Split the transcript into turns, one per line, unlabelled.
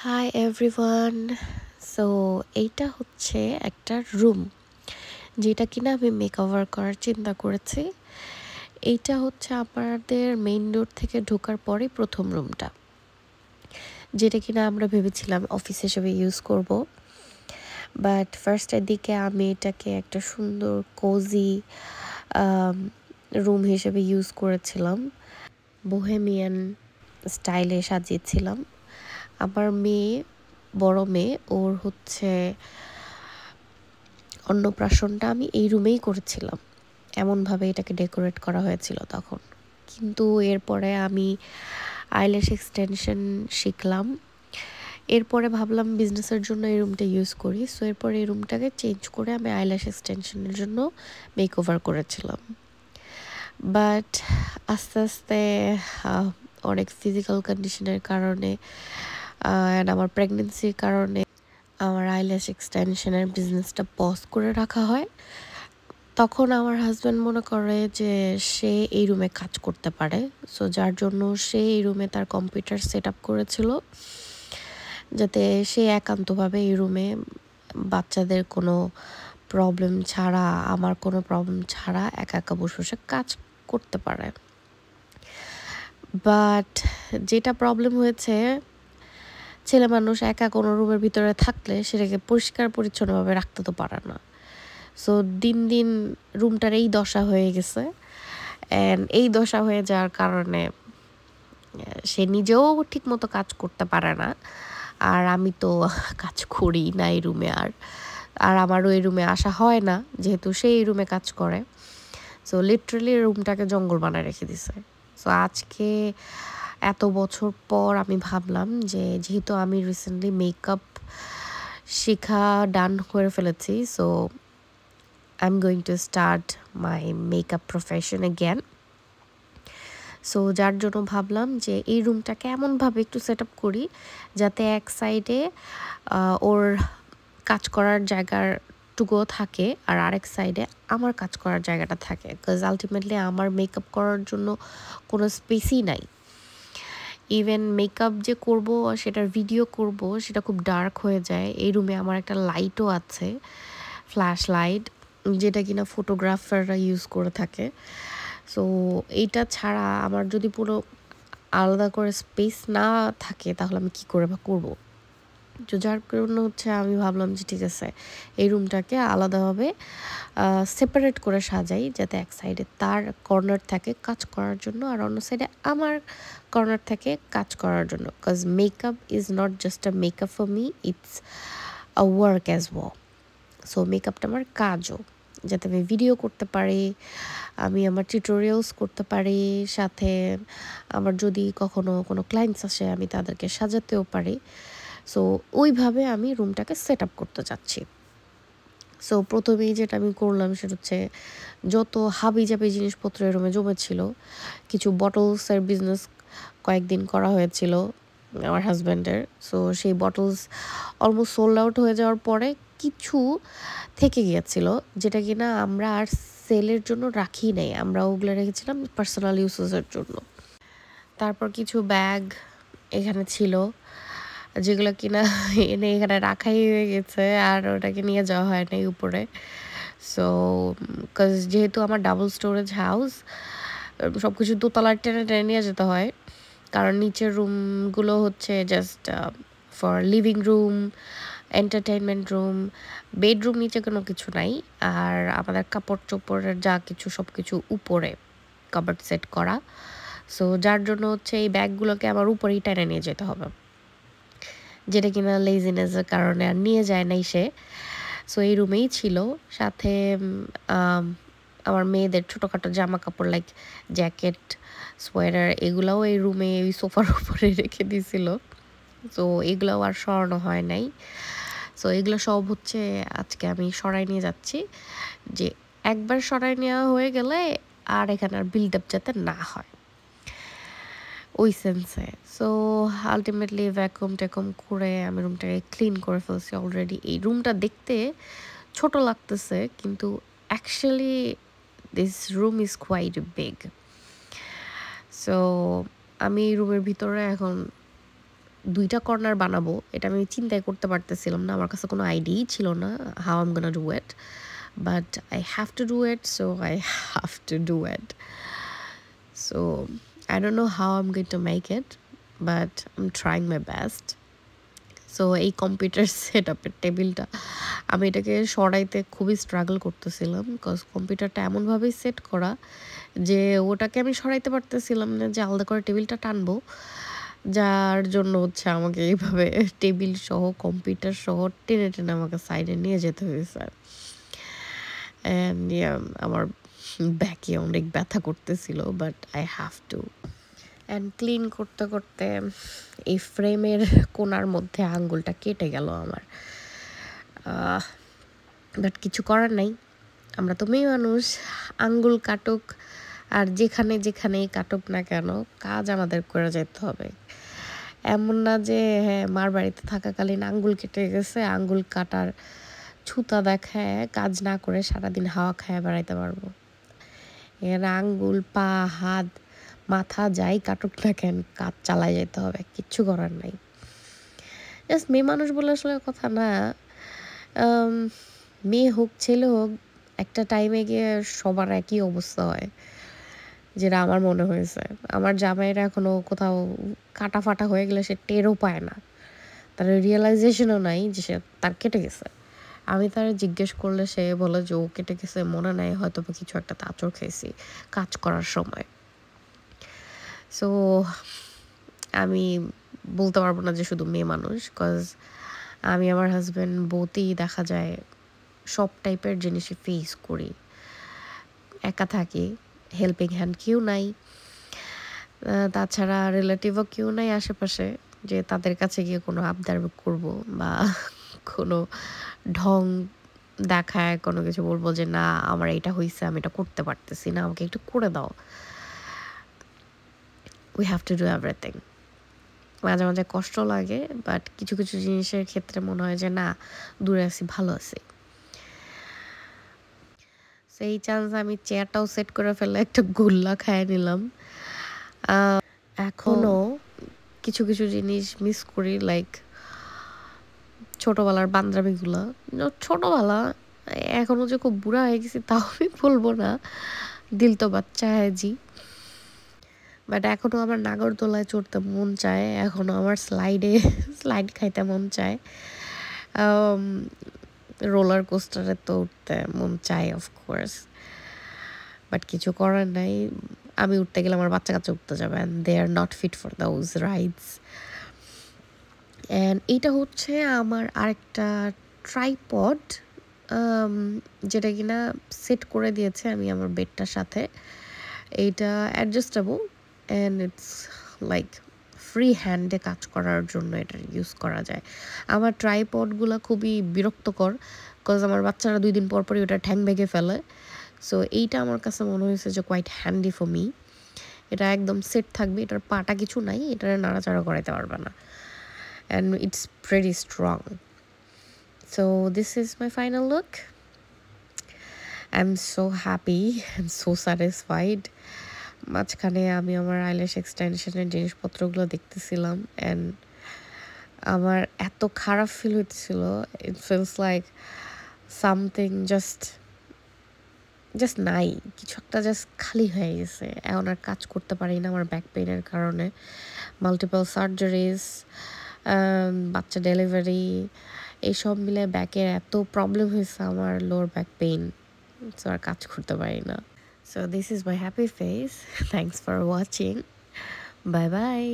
Hi everyone. So এইটা হচ্ছে একটা রুম যেটা কিনা আমি মেকওভার করার চিন্তা করেছি। এইটা হচ্ছে আমাদের মেইন ডোর থেকে ঢোকার পরে প্রথম রুমটা, যেটা কিনা আমরা ভেবেছিলাম অফিস হিসেবে ইউজ করব। বাট ফার্স্টের দিকে আমি এটাকে একটা সুন্দর কোজি রুম হিসেবে ইউজ করেছিলাম, বোহেমিয়ান স্টাইলে সাজিয়েছিলাম। আমার বড় মেয়ে, ওর হচ্ছে অন্নপ্রাশনটা আমি এই রুমেই করেছিলাম, এমনভাবে এটাকে ডেকোরেট করা হয়েছিল তখন। কিন্তু এরপরে আমি আইল্যাশ এক্সটেনশন শিখলাম, এরপরে ভাবলাম বিজনেসের জন্য এই রুমটা ইউজ করি। সো এরপরে এই রুমটাকে চেঞ্জ করে আমি আইল্যাশ এক্সটেনশনের জন্য মেকওভার করেছিলাম। বাট আস্তে আস্তে অনেক ফিজিক্যাল কন্ডিশনের কারণে অ্যান্ড আমার প্রেগনেন্সির কারণে আমার আইল্যাশ এক্সটেনশনের বিজনেসটা পজ করে রাখা হয়। তখন আমার হাজব্যান্ড মনে করে যে সে এই রুমে কাজ করতে পারে, সো যার জন্য সে এই রুমে তার কম্পিউটার সেট আপ করেছিল, যাতে সে একান্তভাবে এই রুমে বাচ্চাদের কোনো প্রবলেম ছাড়া, আমার কোনো প্রবলেম ছাড়া একা একা বসে বসে কাজ করতে পারে। বাট যেটা প্রবলেম হয়েছে, ছেলে মানুষ একা কোনো রুমের ভিতরে থাকলে সেটাকে পরিষ্কার পরিচ্ছন্নভাবে রাখতে তো পারে না। সো দিন দিন রুমটার এই দশা হয়ে গেছে, অ্যান্ড এই দশা হয়ে যাওয়ার কারণে সে নিজেও ঠিক মতো কাজ করতে পারে না, আর আমি তো কাজ করি না এই রুমে, আর আমারও এই রুমে আসা হয় না যেহেতু সে এই রুমে কাজ করে। সো লিটারালি রুমটাকে জঙ্গল বানায় রেখে দিছে। সো আজকে এত বছর পর আমি ভাবলাম যে যেহেতু আমি রিসেন্টলি মেকআপ শেখা ডান করে ফেলেছি, so I am going to start my makeup profession again. So যার জন্য ভাবলাম যে এই রুমটাকে এমনভাবে একটু সেট আপ করি যাতে এক সাইডে ওর কাজ করার জায়গাটুকুও থাকে, আর আরেক সাইডে আমার কাজ করার জায়গাটা থাকে। বিকজ আলটিমেটলি আমার মেকআপ করার জন্য কোনো স্পেসই নাই। ইভেন মেকআপ যে করব, সেটার ভিডিও করব, সেটা খুব ডার্ক হয়ে যায়। এই রুমে আমার একটা লাইটও আছে, ফ্ল্যাশ লাইট, যেটা কিনা ফটোগ্রাফাররা ইউজ করে থাকে। সো এইটা ছাড়া আমার যদি পুরো আলাদা করে স্পেস না থাকে তাহলে আমি কী করে বা করবো। তো যার কারণে হচ্ছে আমি ভাবলাম যে ঠিক আছে, এই রুমটাকে আলাদাভাবে সেপারেট করে সাজাই, যাতে এক সাইডে তার কর্নার থাকে কাজ করার জন্য, আর অন্য সাইডে আমার কর্নার থাকে কাজ করার জন্য। Because makeup is not just a makeup for me, it's a work as well. So মেকআপটা আমার কাজও, যাতে আমি ভিডিও করতে পারি, আমি আমার টিউটোরিয়ালস করতে পারি, সাথে আমার যদি কখনো কোনো ক্লায়েন্টস আসে আমি তাদেরকে সাজাতেও পারি। সো ওইভাবে আমি রুমটাকে সেট আপ করতে চাচ্ছি। সো প্রথমেই যেটা আমি করলাম সেটা হচ্ছে যত হাবিজাবি জিনিসপত্র এই রুমে জমেছিল, কিছু বটলসের বিজনেস কয়েকদিন করা হয়েছিল আমার হাজব্যান্ডের। সো সেই বটলস অলমোস্ট সোল্ড আউট হয়ে যাওয়ার পরে কিছু থেকে গিয়েছিল, যেটা কিনা আমরা আর সেলের জন্য রাখি নাই, আমরা ওগুলো রেখেছিলাম পার্সোনাল ইউজেসের জন্য। তারপর কিছু ব্যাগ এখানে ছিল যেগুলো কিনা এনে এখানে রাখাই হয়ে গেছে, আর ওটাকে নিয়ে যাওয়া হয় নাই উপরে। সো বিকজ যেহেতু আমার ডাবল স্টোরেজ হাউস, সব কিছু দোতলার টেনে টেনে নিয়ে যেতে হয়, কারণ নিচের রুমগুলো হচ্ছে just for living room, entertainment room, bedroom নিচে কোনো কিছু নাই। আর আমাদের কাপড় চোপড়ের যা কিছু সব কিছু উপরে কাবার্ড সেট করা। সো যার জন্য হচ্ছে এই ব্যাগগুলোকে আমার উপরেই টেনে নিয়ে যেতে হবে, যেটা কিনা লেজিনেসের কারণে আর নিয়ে যায় নাই সে। সো এই রুমেই ছিল, সাথে আমার মেয়েদের ছোটোখাটো জামা কাপড় লাইক জ্যাকেট, সোয়েটার, এগুলাও এই রুমে ওই সোফার উপরে রেখে দিয়েছিল। সো এগুলোও আর সরানো হয় নাই। সো এগুলো সব হচ্ছে আজকে আমি সরাই নিয়ে যাচ্ছি, যে একবার সরাই নেওয়া হয়ে গেলে আর এখানে আর বিল্ড আপ যাতে না হয় ওই সেন্সে। সো আলটিমেটলি ভ্যাকুম ট্যাকুম করে আমি রুমটাকে ক্লিন করে ফেলছি অলরেডি। এই রুমটা দেখতে ছোট লাগতেছে, কিন্তু actually this room is quite big. So আমি এই রুমের ভিতরে এখন 2টা কর্নার বানাবো এটা আমি চিন্তাই করতে পারতেছিলাম না। আমার কাছে কোনো আইডিয়াই ছিল না how I'm gonna do it. But I have to do it, so I have to do it. So I don't know how I'm going to make it, but I'm trying my best. So এই computer set আপের টেবিলটা আমি এটাকে সরাইতে খুবই struggle করতেছিলাম, because কম্পিউটারটা এমনভাবেই সেট করা যে ওটাকে আমি সরাইতে পারতেছিলাম না, যে আলাদা করে টেবিলটা টানবো, যার জন্য হচ্ছে আমাকে এইভাবে টেবিল সহ কম্পিউটার সহ টেনে টেনে আমাকে সাইডে নিয়ে যেতে হয়েছে। অ্যান্ড আমার ব্যাকে অনেক ব্যথা করতেছিল, but I have to. And clean করতে করতে এই ফ্রেমের কোণার মধ্যে আঙ্গুলটা কেটে গেল আমার। বাট কিছু করার নাই, আমরা তো মেয়ে মানুষ, আঙ্গুল কাটুক আর যেখানে যেখানেই কাটুক না কেন কাজ আমাদের করে যেতে হবে। এমন না যে হ্যাঁ মার বাড়িতে থাকাকালীন আঙ্গুল কেটে গেছে, আঙ্গুল কাটার ছুতা দেখায় কাজ না করে সারাদিন হাওয়া খায় বেড়াইতে পারবো। এখানে আঙ্গুল, পা, হাত, মাথা যাই কাটুক না কেন কাজ চালাই যেতে হবে, কিচ্ছু করার নাই। জাস্ট মেয়ে মানুষ বলে আসলে কথা না, মেয়ে হোক ছেলে হোক একটা টাইমে গিয়ে সবার একই অবস্থা হয়, যেটা আমার মনে হয়েছে। আমার জামাইরা এখনও কোথাও কাটা ফাটা হয়ে গেলে সে টেরও পায় না, তার রিয়েলাইজেশনও নাই যে সে তার কেটে গেছে। আমি তার জিজ্ঞেস করলে সে বলে যে ও কেটে গেছে মনে নাই, হয়তো বা কিছু একটা আঁচড় খেয়েছি কাজ করার সময়। সো আমি বলতে পারবো না যে শুধু মেয়ে মানুষ, কজ আমি আমার হাজব্যান্ড বোথই দেখা যায় সব টাইপের জিনিসই ফেস করি। একা থাকি, হেল্পিং হ্যান্ড কেউ নাই, তাছাড়া রিলেটিভও কেউ নাই আশেপাশে যে তাদের কাছে গিয়ে কোনো আবদার করব বা কোনো ঢং দেখায় কোনো কিছু বলবো যে না আমার এটা হয়েছে, আমি এটা করতে পারতেছি না, আমাকে একটু করে দাও। We have to do everything. মাঝে মাঝে কষ্ট লাগে, বাট কিছু কিছু জিনিসের ক্ষেত্রে মনে হয় যে না দূরে আছি, ভালো আছি। সেই চান্স আমি চেয়ারটাও সেট করে ফেলে একটা গোল্লা খাইয়ে নিলাম। এখনও কিছু কিছু জিনিস মিস করি, লাইক ছোটোবেলার বান্দরামিগুলো। ছোটোবেলা, এখনও যে খুব বুড়া হয়ে গেছি তাও আমি বলবো না, দিল তো বাচ্চা হ্যাঁ জি। বাট এখনও আমার নাগরদোলায় চড়তে মন চায়, এখনও আমার স্লাইড খাইতে মন চায়, রোলার কোস্টারে তো উঠতে মন চায় অফকোর্স। বাট কিছু করার নাই, আমি উঠতে গেলে আমার বাচ্চা কাচ্চা উঠতে যাবে, and they are not fit for those rides. And এইটা হচ্ছে আমার আরেকটা ট্রাইপড, যেটা কিনা সেট করে দিয়েছে আমি আমার বেডটার সাথে। এইটা adjustable and it's like free হ্যান্ডে কাজ করার জন্য এটা ইউজ করা যায়। আমার ট্রাইপডগুলো খুবই বিরক্তকর, বিকজ আমার বাচ্চারা 2 দিন পর পরই ওটা ঠ্যাং ভেঙে ফেলে। সো এইটা আমার কাছে মনে হয়েছে যে কোয়াইট হ্যান্ডি ফর মি। এটা একদম সেট থাকবে, এটার পাটা কিছু নাই, এটার নাড়াচাড়া করাইতে পারবে না, and it's pretty strong. So this is my final look. I'm so happy and so satisfied. মাঝখানে আমি আমার আইল্যাশ এক্সটেনশনের জিনিসপত্রগুলো দেখতেছিলাম, অ্যান্ড আমার এত খারাপ ফিল হচ্ছিল, it feels like something just নাই, কিছু একটা জাস্ট খালি হয়ে গেছে। এখন আর কাজ করতে পারি না আমার ব্যাক পেইনের কারণে, মাল্টিপল সার্জারিজ, বাচ্চা ডেলিভারি, এইসব মিলে ব্যাকের এত প্রবলেম হয়েছে আমার, লোয়ার ব্যাক পেইন, সো আর কাজ করতে পারি না। So this is my happy face. Thanks for watching, bye bye.